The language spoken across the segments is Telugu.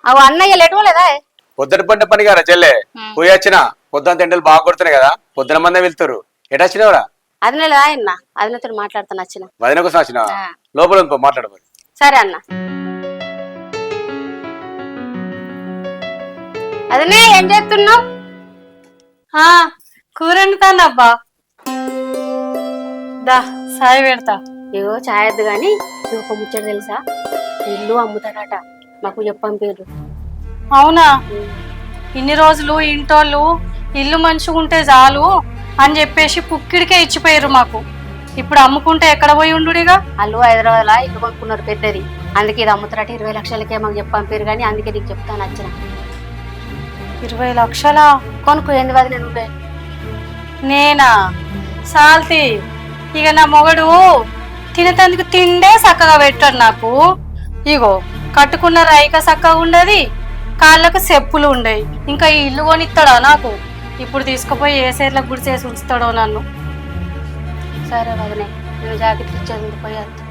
అవు అన్నయ్య లేటువలేదా? పొద్దున పంట పని కదా చెల్లె, పోయి వచ్చిన పొద్దున ఎండలు బాగా కొడుతున్నాయి కదా, పొద్దున మందే వెళ్తారు. ఎటు వచ్చినవరా? అది లేదా అన్న, అది నాతో మాట్లాడుతాను వచ్చిన. వదిన కోసం వచ్చిన, లోపల మాట్లాడబోదు. సరే అన్న. అదనే ఏం చేస్తున్నావు? కూర వండుతానబ్బా. దా సాయి పెడతా. ఏవో చాయద్దు గాని ఒక ముచ్చట తెలుసా? ఇల్లు అమ్ముతారట, మాకు చెప్పంపేరు. అవునా? ఇన్ని రోజులు ఇంటోళ్ళు ఇల్లు మంచిగా ఉంటే చాలు అని చెప్పేసి పుక్కిడికే ఇచ్చిపోయారు మాకు. ఇప్పుడు అమ్ముకుంటే ఎక్కడ పోయి ఉండుడిగా? వాళ్ళు హైదరాబాద్ లా ఇల్లు కొనుక్కున్నారు పెద్దది, అందుకే ఇది అమ్ముతారట. 20 లక్షలకే మాకు చెప్పంపేరు కానీ అందుకే నీకు చెప్తాను వచ్చిన. 20 లక్షలా? కొనుక్కో, ఏంది వదిలే నువ్వే. నేనా? సాల్తి ఇక నా మొగడు తినేటందుకు తిండే చక్కగా పెట్టాడు నాకు. ఇగో కట్టుకున్న రైక చక్కగా ఉండదు, కాళ్ళకు చెప్పులు ఉండేవి, ఇంకా ఈ ఇల్లు కొనిస్తాడా నాకు? ఇప్పుడు తీసుకుపోయి ఏ సేర్లకు గుడి చేసి ఉంచుతాడో నన్ను. సరే వదిలే, నేను జాకెట్ ఇచ్చేది పోయేస్తా.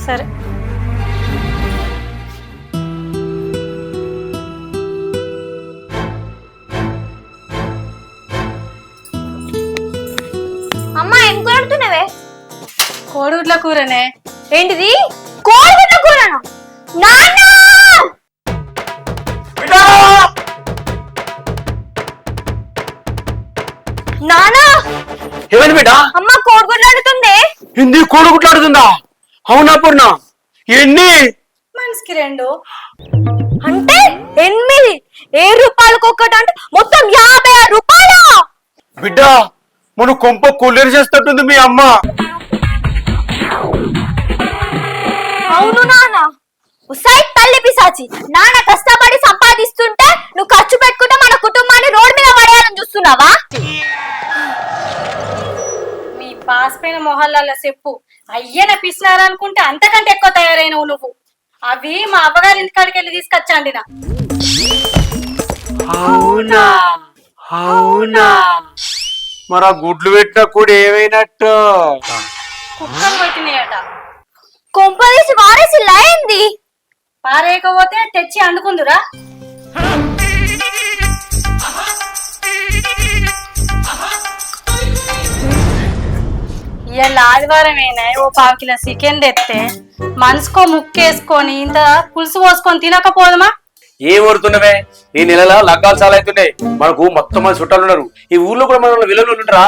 సరే. అమ్మా ఏం కొడుతున్నావే? కోడిగుడ్ల కూరనే. ఏంటిది? కోడిగుడ్ల కూరనా? నాన్న నానా, ఏమైంది బిడ్డ? అమ్మ కోడిగుడ్లు ఆడుతుంది. హిందీ కోడిగుడ్లు ఆడుతుందా? అవునా పూర్ణ? ఎన్ని? మనిషికి 2. అంటే 8. 7 రూపాయలకు ఒక్కటి అంటే మొత్తం 56 రూపాయలు. బిడ్డ మన కొంప కొల్లేరు చేస్తట్టుంది మీ అమ్మ. అవును నాన్న, ఉసాయి తల్లి పిశాచి. నాన్న కష్టపడి సంపాదిస్తుంటే నువ్వు ఖర్చు పెట్టుకుంటే మన కుటుంబాన్ని రోడ్డు మీద పడేయాలని చూస్తున్నావా? మీ పాసిపోయిన మొహల్లాల చెప్పు అయ్యన పిసినారనుకుంటే అంతకంటే ఎక్కువ తయారైనవు నువ్వు. అవి మా అవ్వగారి ఇంటికాడికి వెళ్ళి తీసుకొచ్చాండి నా. అవునా? అవునా? మరి ఆ గుడ్లు పెట్టిన కూడా ఏమైనట్టు? కుక్కలు పెట్టినాయట. కొంపదీసి వారేసి లైంది. పారేయకపోతే తెచ్చి అండుకుందురా. ఇవాళ ఆదివారమేనా, ఓ 1/2 కిలో చికెన్ తెస్తే మనసుకో ముక్కేసుకొని ఇంత పులుసు పోసుకొని తినకపోదమా? ఏం వడుతున్నవే? ఈ నెలలో లగ్గాలు చాలా అవుతున్నాయి, మనకు మొత్తం మంది చుట్టాలు ఉన్నారు. ఈ ఊర్లో కూడా మన విలువలు ఉంటారా?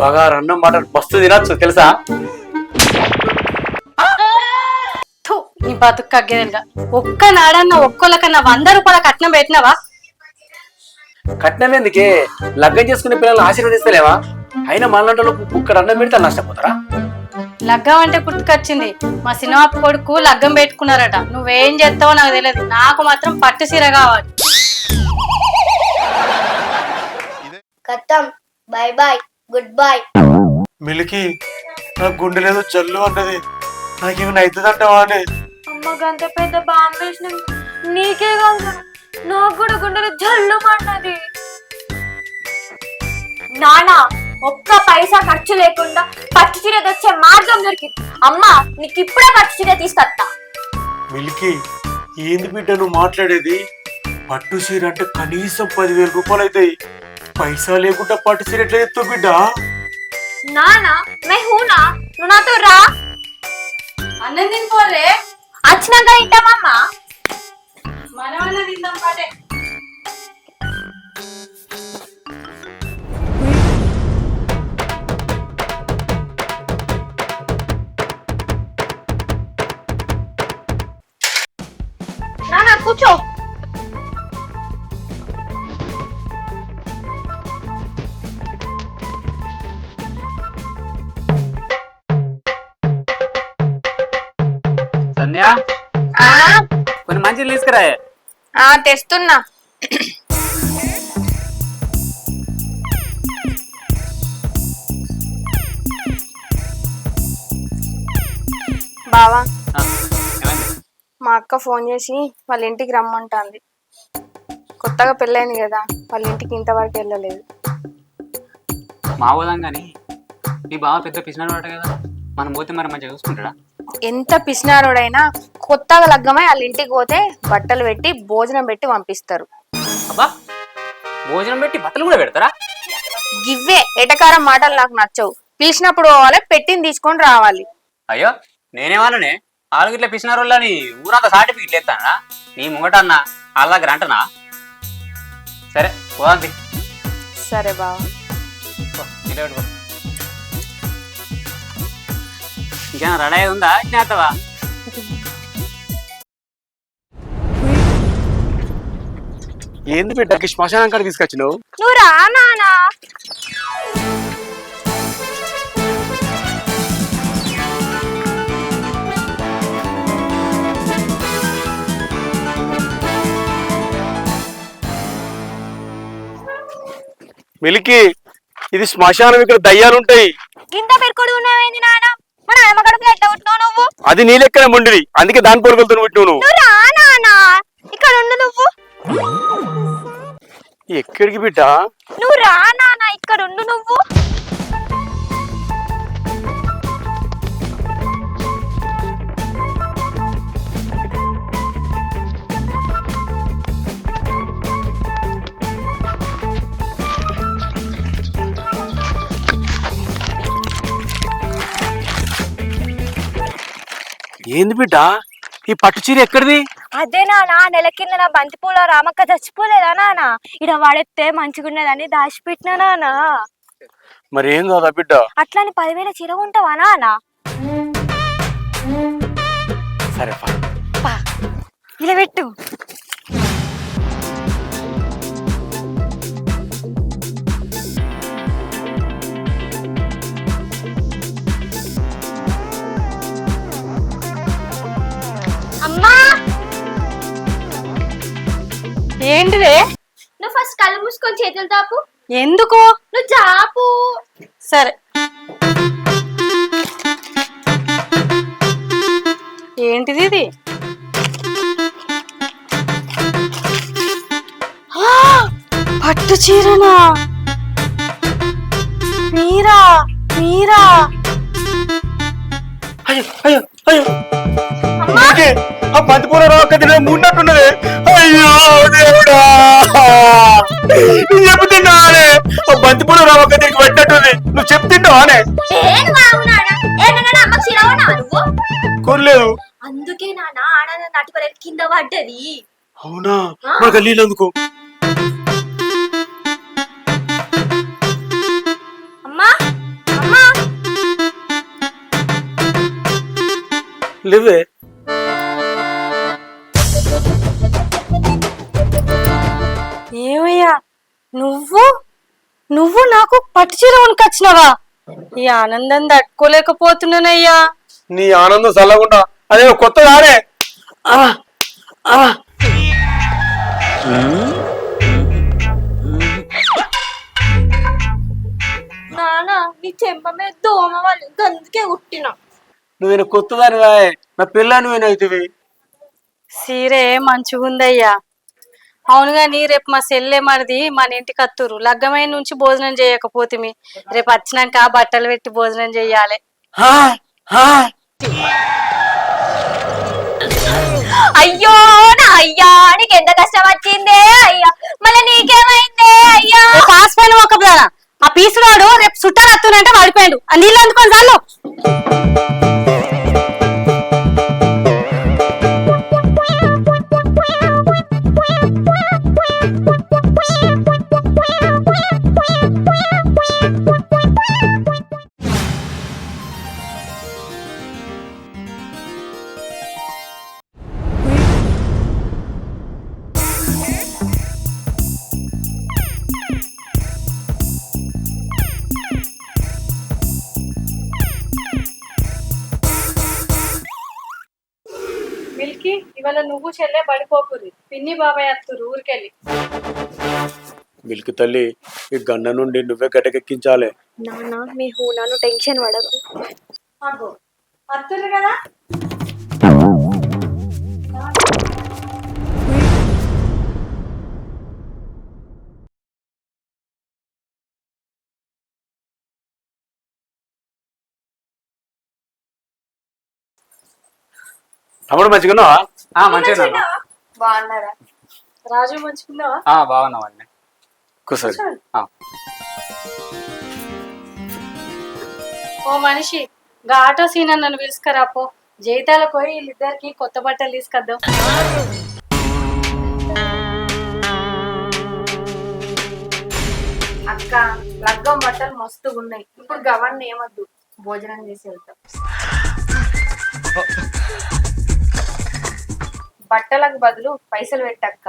బాగా అన్నం మాట మస్తు తినచ్చు తెలుసా? నీ బతుకు కగ్గేదిగా. ఒక్క నాడన్నా ఒక్కొక్కకన్నా 100 రూపాయల కట్నం పెట్టినావా? కట్నం ఎందుకే? లగ్గం చేసుకునే పిల్లల్ని ఆశీర్వదిస్తలేవా? అయినా మనలో కుక్కర్ అన్నం పెడితే నష్టపోతారా? లగ్గం అంటే గుర్తుకొచ్చింది, మా సినిమాపు కొడుకు లగ్గం పెట్టుకున్నారట. నువ్వేం చేస్తావో నాకు తెలియదు, నాకు మాత్రం పట్టు సీర కావాలి. ఖతం, బై బాయ్, గుడ్ బాయ్. మిలికి నాకు గుండెలేదో జల్లు అన్నది, నాకేమైనా అవుతుందంటావా అని. అమ్మ గంత పెద్ద బాంబేసిన నీకే కాదు, నాకు కూడా గుండెలు జల్లు పడినది. నానా, ఒక్క పైసా ఖర్చు లేకుండా పట్టు చీర తెచ్చే మార్గం దొరికింది. అమ్మా నీకు ఇప్పుడే పట్టు చీర తీసుకొస్తా. మిలికి ఏంది బిడ్డ నువ్వు మాట్లాడేది? పట్టు చీర అంటే కనీసం 10,000 రూపాయలు అవుతాయి. పైసా లేకుండా పట్టు చీర ఎట్లా ఎత్తావు బిడ్డ? నానా మే హూనా, నువ్వు నాతో రా. అన్నం తినిపోలే, వచ్చినాక తింటామమ్మా. మనమన్నా తిందాం పాటే. నానా కూర్చో. సంధ్యా, కొన్ని మంచిలు తీసుకురా. తెస్తున్నా. బావా, ఏమైంది? మా అక్క ఫోన్ చేసి వాళ్ళ ఇంటికి రమ్మంటాంది. కొత్తగా పెళ్ళైంది కదా, వాళ్ళ ఇంటికి ఇంతవరకు వెళ్ళలేదు. మా ఊదాం కానీ నీ బావ పెద్ద పిసినాడు వాట కదా, మనం పోతే మరి మంచిగా చూసుకుంటాడా? ఎంత పిసినారోడైనా కొత్తగా లగ్గమై వాళ్ళ ఇంటికి పోతే బట్టలు పెట్టి భోజనం పెట్టి పంపిస్తారు. అబ్బా, భోజనం పెట్టి బట్టలు కూడా పెడతారా? గివ్వే ఎటకారం మాటలు నాకు నచ్చవు. పిలిచినప్పుడు పోవాలి, పెట్టింది తీసుకొని రావాలి. అయ్యో, నేనేమన్నానే వాళ్ళు గిట్ల పిసినారు వాళ్ళని ఊరంతా సర్టిఫికెట్లు ఎత్తానా? నీ ముంగట అన్నా వాళ్ళ దగ్గర అంటనా? సరే పోదాంతి. సరే బావ. ఇంకా రెడీ అయి ఉందా జ్ఞాతవా? ఏంది బిడ్డకి శ్మశానం కాడ తీసుకొచ్చినావు? నువ్వు రా నానా. మిల్కి, ఇది శ్మశానం, ఇక్కడ దయ్యాలుంటాయి. గింత పెరుకుడు ఉన్నావేంది నాన్న? మన అమ్మ కడుపులో ఎట్లా పుట్టినావు నువ్వు? అది నీ లెక్కనే ముండిది, అందుకే దాని పొరుగులతో పుట్టినావు నువ్వు. నువ్వు రా నానా, ఇక్కడ ఉండు నువ్వు. ఎక్కడికి బిడ్డ? నువ్వు రా నానా, ఇక్కడ ఉండు నువ్వు. ఏంది బిడ్డ ఈ పట్టు చీర ఎక్కడిది? అదే నానా, నెల కింద నా బంతిపూల రామక్క చచ్చిపోలేదా నానా? ఇడ వాడెత్తే మంచిగున్నదని దాచిపెట్టినా నానా. మరి ఏం కాదా బిడ్డ? అట్లని 10,000 చీర ఉంటావా నానా? సరే పా, ఇలా పెట్టు. అమ్మా, ఏంటిదే? నువ్వు ఫస్ట్ కళ్ళు మూసుకొని చేతులు తాపు. ఎందుకు? నువ్వు చాపు. సరే. ఏంటిది ఇది? పట్టు చీరనా? మీరా మీరా? అయ్యో అయ్యో అయ్యో, మిల్కి, ఆ బంతిపూల రాక మూడినట్టున్నది. అయ్యో దేవుడా, నువ్వు చెప్తున్నావానే? ఆ బంతిపూల రాక దీనికి పట్టినట్టుంది. నువ్వు చెప్తున్నావానే? కొనలేదు. అందుకే నాన్న ఆనంద నాటుకోలే కింద పడ్డది. అవునా? మనకు నీళ్ళు అందుకో. అమ్మా అమ్మా, లేవే. ఏమయ్యా నువ్వు నువ్వు నాకు పట్టు చీర కొనుకొచ్చినావా? ఈ ఆనందం తట్టుకోలేకపోతున్నానయ్యా. నీ ఆనందం చల్లకుండా అదే కొత్త దారే. నాన్న నీ చెంప మీద దోమ వాళ్ళు అందుకే ఉట్టినా. నువ్వేనా కొత్త దాని రాయే, నా పిల్ల నువ్వేనవుతుంది. సీరే మంచిగుందయ్యా. అవును గాని రేపు మా సెల్లే మరిది మన ఇంటికి అత్తురు. లగ్గమైన నుంచి భోజనం చేయకపోతే రేపు వచ్చినాక బట్టలు పెట్టి భోజనం చెయ్యాలి. అయ్యో నా అయ్యా, నీకు ఎంత కష్టం వచ్చిందే అయ్యా, మళ్ళీ నీకేమైందే అయ్యా? పాసిపోయిన ఒక ఆ పీసురాడు రేపు చుట్టాలు అత్తునంటే పడిపోయాడు. ఆ నీళ్ళు అందుకొని చాలు. మిల్కి, ఇవాళ నువ్వు చెల్లె పడిపోకురి. పిన్ని బాబాయ్ అత్తురు ఊరికెళ్ళి. మిల్క్ తల్లి, ఈ గన్న నుండి నువ్వే గడ్డకెక్కించాలి. నాన్న మీ హూనాను టెన్షన్ పడదు. అత్తురు కదా. తమ్ముడు మంచిగున్నావా? మంచిగా ఉన్నా. బాగున్నారా? రాజు మంచుకున్నావా? బాగున్నావు అండి. కూర్చోండి. ఓ మనిషి గా ఆటో సీన్ నన్ను పిలుచుకరాపో. జీతాలకు పోయి వీళ్ళిద్దరికి కొత్త బట్టలు తీసుకొద్దాం. అక్క లగ్గం బట్టలు మస్తుగా ఉన్నాయి. ఇప్పుడు గవర్న ఏమద్దు, భోజనం చేసి వెళ్తాం. బట్టలకు బదులు పైసలు పెట్టక్క.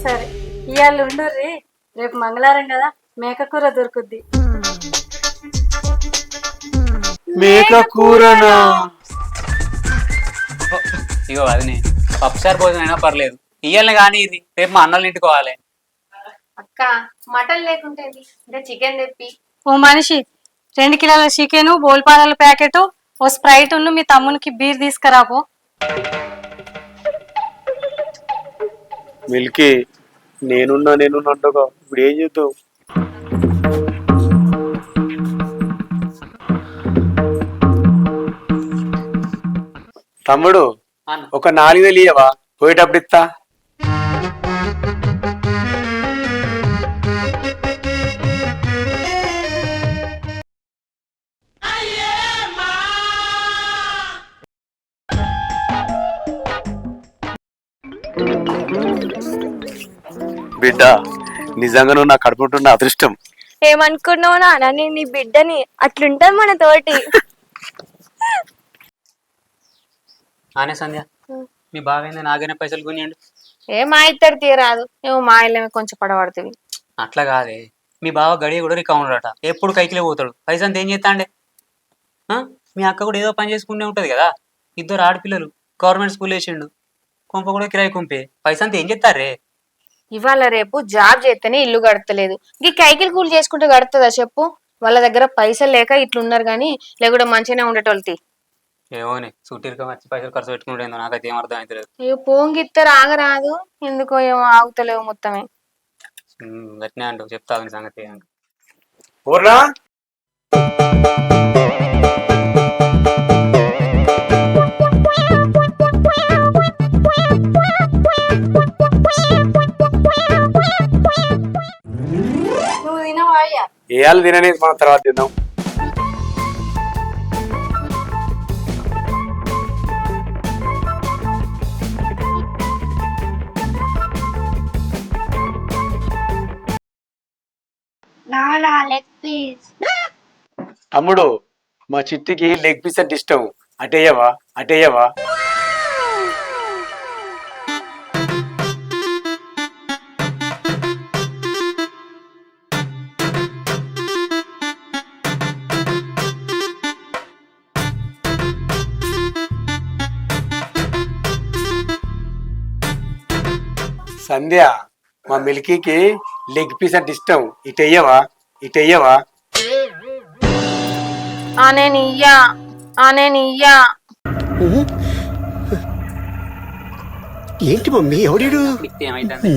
సరే ఇవాళ ఉండుర్రి, రేపు మంగళవారం కదా మేకకూర దొరుకుద్ది. మేక కూరనా? ఇగో అది పప్పుసారి భోజనం అయినా పర్లేదు, ఇయ్యాలని కానీ ఇది రేపు మా అన్నోళ్ళ ఇంటికి పోవాలి. అక్క మటన్ లేకుంటే ఇంకా చికెన్ తెప్పి. ఓ మనిషి 2 కిలోల చికెను, బోల్పాలల ప్యాకెట్, ఓ స్ప్రైట్ మీ తమ్మునికి బీర్ తీసుకురాపో. మిల్కీ నేనున్నా అంటగా ఇప్పుడు ఏం చేద్దాం? తమ్ముడు ఒక 4,000 ఇయ్యవా? పోయేటప్పుడు ఇస్తా. బిడ్డ నిజంగా నువ్వు నా కడుపుంటున్న అదృష్టం. ఏమనుకున్నావు నాన్న, నేను నీ బిడ్డని. అట్లుంటది మన తోటి. ఆనే సంధ్య, మీ బావేంది నాగైనా పైసలు కొనియండి. ఏ మా ఇద్దరు తీరాదు, ఏమో మా ఇల్లేమో కొంచెం పడబడుతుంది. అట్లా కాదే, మీ బావ గడియ కూడా రికౌండరట, ఎప్పుడు కైకిలే పోతాడు. పైసలు అంతా ఏం చేస్తాండే? మీ అక్క కూడా ఏదో పని చేసుకుంటే ఉంటది కదా. 2 ఆడపిల్లలు, గవర్నమెంట్ స్కూల్ వేసిండు, కొంప కూడా కిరాయి కొంపే. పైసలు అంతా ఏం చేస్తారే? ఇవాళ రేపు జాబ్ చేస్తేనే ఇల్లు గడతలేదు, ఈ కైకిలు కూలి చేసుకుంటే గడుతుందా చెప్పు? వాళ్ళ దగ్గర పైసలు లేక ఇట్లున్నారు గానీ లేకుండా మంచిగానే ఉండేటోళ్ళకి. ఏమోని సుట్టిరిక వచ్చి పైసలు ఖర్చు పెట్టుకుంటేందో నాకైతే ఏం అర్థం అవుతలేదు. ఏ పోంగిస్తారు ఆగరాదు, ఎందుకో ఏమో ఆగుతలేవు మొత్తమే. గట్టినే అంటావు, చెప్తా సంగతి. ఊర్నా నువ్వు తినవా అయ్యా? ఏళ్ళు తిననేది మనం తర్వాత తిందాం. తమ్ముడు మా చిట్టికి లెగ్ పీస్ అంటే ఇష్టం, అటేయవా? సంధ్య, మా మిల్కీకి లెగ్ పీస్ అంటే ఇష్టం, ఇటయ్యవా? నేను ఇయ్యా. ఏంటి మమ్మీ ఎవడు? ఏమైతుంది?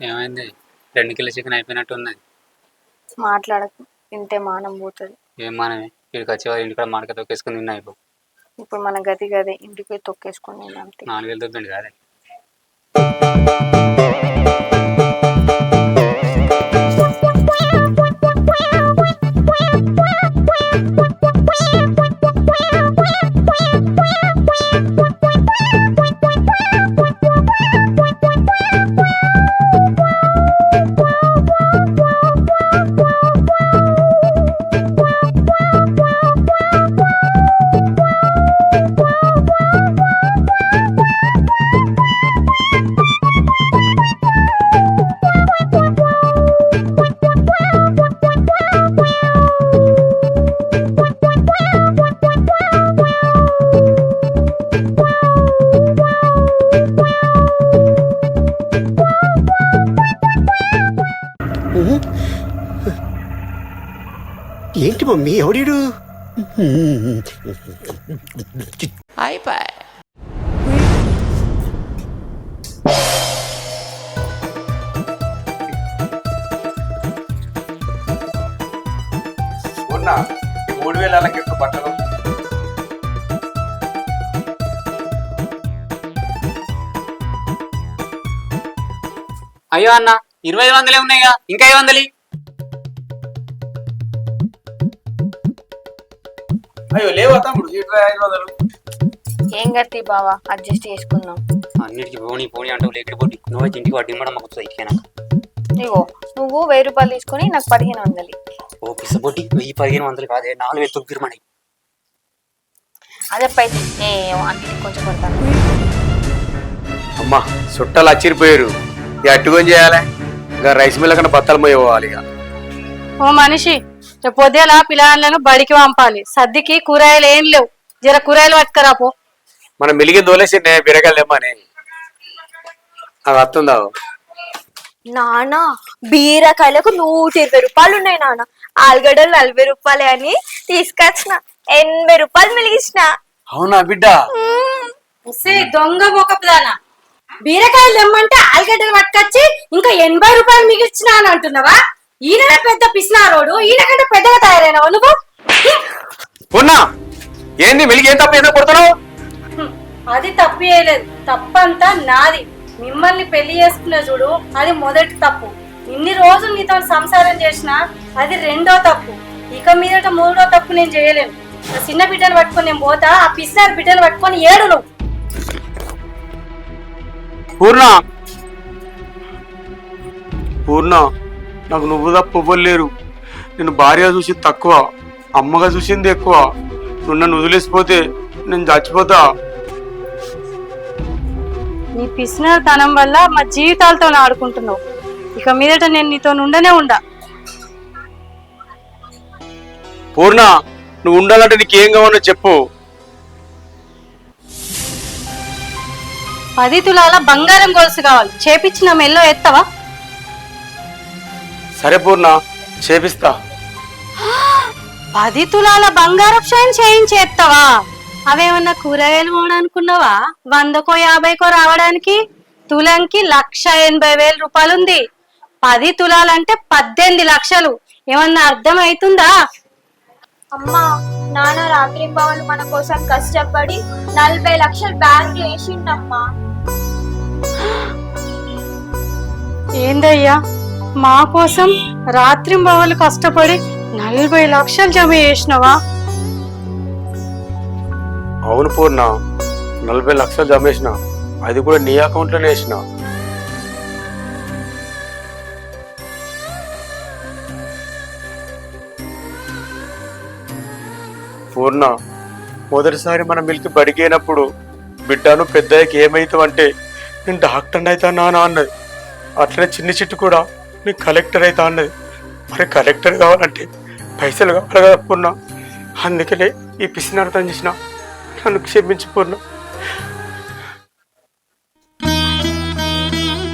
ఏమైంది? 2 కిలో చికెన్ అయిపోయినట్టు ఉన్నది. మాట్లాడకు, తింటే మానం పోతుంది. ఏం మానమే, వీడికి వచ్చేవారు ఇంటికాడ మాడక తొక్కేసుకుని తిన్నా అయిపో. ఇప్పుడు మన గది గదే, ఇంటికి పోయి తొక్కేసుకుని అంతే. 4,000 దొబ్బిండి కాదే. ఏంటి మమ్మీ ఎవడు? ఉన్నా 3000 ఎప్పుడు బట్టలు అయ్యో అన్న 2500 ఉన్నాయిగా ఇంకా 500. అయ్యో లేవా తమ్ముడు 500. ఏం కత్తి బావా, అడ్జస్ట్ చేసుకుందాం. అన్నిటికి పోనీ పోనీ అంటూ లేకపోతే పోటీ నువ్వు ఇంటికి వాటి ఇమ్మడం మాకు ఇట్లా ఇగో నువ్వు 1000 రూపాయలు తీసుకొని నాకు 1500. ఓ పిసపోటీ 1500 కాదే 4000 తొక్కిరమని. అదే పైతే అన్నిటికి కొంచెం పడతాను. అమ్మా చుట్టాలు అచ్చిరిపోయారు ఇక అట్టుకొని చేయాలి. ఇక రైస్ మిల్ కన్నా బత్తాలు పోవాలి. ఇక ఓ మనిషి రేపు పొద్దుల పిల్లలను బడికి పంపాలి. సద్దికి కూరగాయలు ఏం లేవు, జర కూరగాయలు పట్టుకరాపో. మనం మిలిగి దోలేసి బిరగలేమని అది వస్తుందా? నానా బీరకాయలకు 120 రూపాయలు ఉన్నాయి నాన్న. ఆలుగడ్డలు 40 రూపాయలే అని తీసుకొచ్చిన 80 రూపాయలు మిలిగించిన. అవునా బిడ్డ? దొంగ మొక్కదానా, బీరకాయలు తెమ్మంటే ఆలుగడ్డలు పట్టుకొచ్చి ఇంకా 80 రూపాయలు మిగిల్చిన అని అంటున్నావా? ఈయననే పెద్ద పిసినారోడు, ఈయన కంటే పెద్దగా తయారైనావు నువ్వు. ఉన్నా ఏంది మిలిగి ఏం తప్ప ఏదో కొడతావు? అది తప్పియలేదు, తప్పంతా నాది. మిమ్మల్ని పెళ్లి చేసుకున్న చూడు, అది మొదటి తప్పు. ఇన్ని రోజులు నీతో సంసారం చేసినా అది రెండో తప్పు. ఇక మీదట మూడో తప్పు నేను చేయలేను. ఆ చిన్న బిడ్డను పట్టుకొని నేను పోతా, ఆ పిసినారు బిడ్డను పట్టుకొని ఏడు నువ్వు. పూర్ణ నాకు నువ్వు తప్ప ఇవ్వలేరు. నేను భార్య చూసి తక్కువ, అమ్మగా చూసింది ఎక్కువ. నువ్వు నన్ను వదిలేసిపోతే నేను చచ్చిపోతా. నీ పిసినారు తనం వల్ల మా జీవితాలతో ఆడుకుంటున్నావు. ఇక మీదట నేను నీతో ఉండనే ఉండా. పూర్ణ నువ్వు ఉండాలంటే నీకేం కావాలో చెప్పు. 10 తులాల బంగారం గొలుసు కావాలి, చేపించిన మెల్లో ఎత్తవా? సరే పూర్ణ చేపిస్తా. 10 తులాల బంగారం షైన్ చేయించేస్తావా? అవేమన్నా కూరగాయలు పోవడానుకున్నావా? 100కో 50కో రావడానికి? తులంకి 1,80,000 రూపాయలు ఉంది. 10 తులాలంటే 18 లక్షలు. ఏమన్నా అర్థం అవుతుందా? అమ్మా నాన్న రాత్రి బావలు మన కోసం కష్టపడి 40 లక్షలు బ్యాంక్ వేసిండమ్మా. ఏందయ్యా, మా కోసం రాత్రింబవళ్ళు కష్టపడి 40 లక్షలు జమ చేసినవా? అవును పూర్ణ, 40 లక్షలు జమేసిన, అది కూడా నీ అకౌంట్లోనే వేసిన. పూర్ణ మొదటిసారి మన మిల్కి బడికేనప్పుడు బిడ్డను పెద్దయ్యకి ఏమైతావంటే నేను డాక్టర్ అవుతా నాన్న అన్నది. అట్లనే చిన్న చిట్టు కూడా నేను కలెక్టర్ అవుతా అన్నది. మరి కలెక్టర్ కావాలంటే పైసలు కావాలి కదా పూర్ణ. అందుకనే ఈ పిసినార్థం చేసిన. నన్ను క్షమించు పూర్ణ.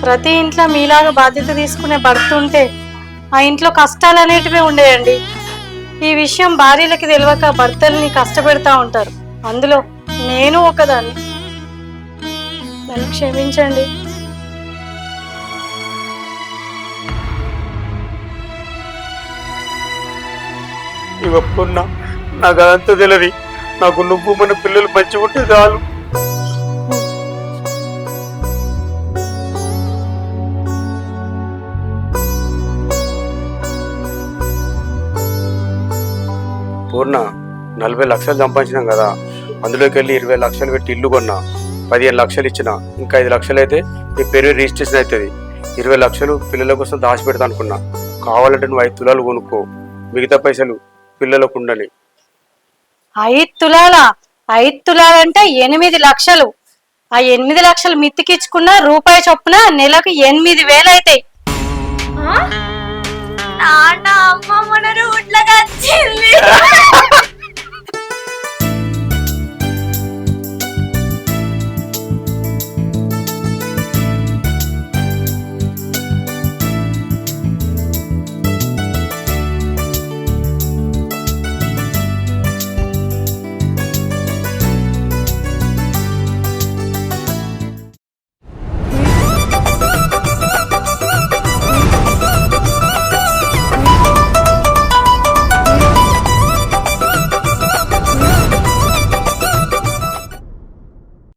ప్రతి ఇంట్లో మీలాగా బాధ్యత తీసుకునే భర్త ఉంటే ఆ ఇంట్లో కష్టాలు అనేటివే ఉండేయండి. ఈ విషయం భార్యలకి తెలియక భర్తల్ని కష్టపెడతా ఉంటారు. అందులో నేను ఒకదాన్ని. నన్ను క్షమించండి. ఇక పూర్ణ నాకు అదంతా తెలియదు. నాకు నువ్వు మన పిల్లలు మంచిగా ఉంటే చాలు. పూర్ణ 40 లక్షలు సంపాదించినాం కదా, అందులోకి వెళ్ళి 20 లక్షలు పెట్టి ఇల్లు కొన్నా, 15 లక్షలు ఇచ్చిన, ఇంకా 5 లక్షలు అయితే నీ పేరు రిజిస్ట్రేషన్ అవుతుంది. 20 లక్షలు పిల్లల కోసం దాచి పెడతా అనుకున్నా. కావాలంటే నువ్వు 5 తులాలు కొనుక్కో, మిగతా పైసలు పిల్లలకు ఉండని. 5 తులాలా? 5 తులాలంటే 8 లక్షలు. ఆ 8 లక్షలు మిత్తికిచ్చుకున్న రూపాయి చొప్పున నెలకు 8,000 అవుతాయి. నాన్న అమ్మ